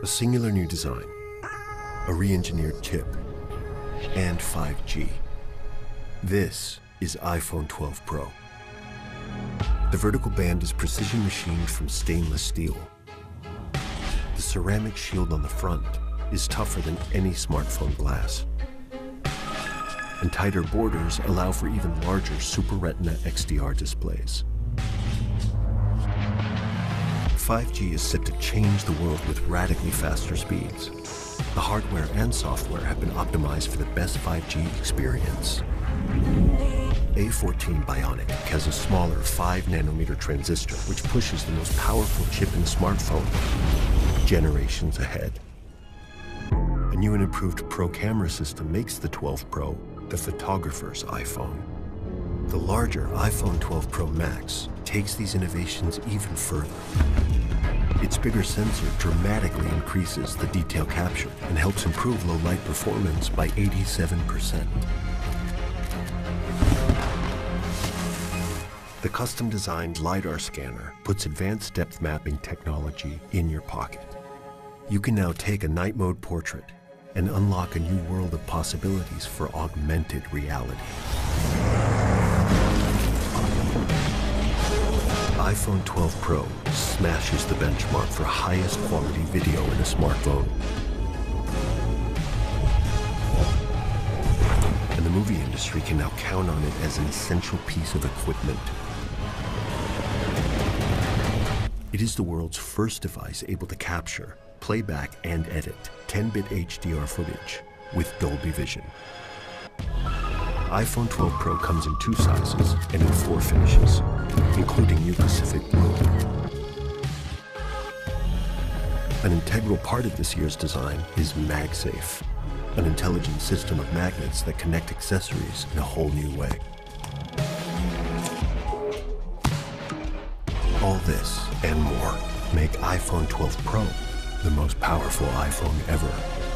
A singular new design, a re-engineered chip, and 5G. This is iPhone 12 Pro. The vertical band is precision machined from stainless steel. The ceramic shield on the front is tougher than any smartphone glass. And tighter borders allow for even larger Super Retina XDR displays. 5G is set to change the world with radically faster speeds. The hardware and software have been optimized for the best 5G experience. A14 Bionic has a smaller 5-nanometer transistor, which pushes the most powerful chip in the smartphone generations ahead. A new and improved Pro camera system makes the 12 Pro the photographer's iPhone. The larger iPhone 12 Pro Max takes these innovations even further. Its bigger sensor dramatically increases the detail capture and helps improve low light performance by 87%. The custom-designed LiDAR Scanner puts advanced depth mapping technology in your pocket. You can now take a night mode portrait and unlock a new world of possibilities for augmented reality. iPhone 12 Pro smashes the benchmark for highest quality video in a smartphone. And the movie industry can now count on it as an essential piece of equipment. It is the world's first device able to capture, playback, and edit 10-bit HDR footage with Dolby Vision. iPhone 12 Pro comes in 2 sizes and in 4 finishes, including New Pacific Blue. An integral part of this year's design is MagSafe, an intelligent system of magnets that connect accessories in a whole new way. All this and more make iPhone 12 Pro the most powerful iPhone ever.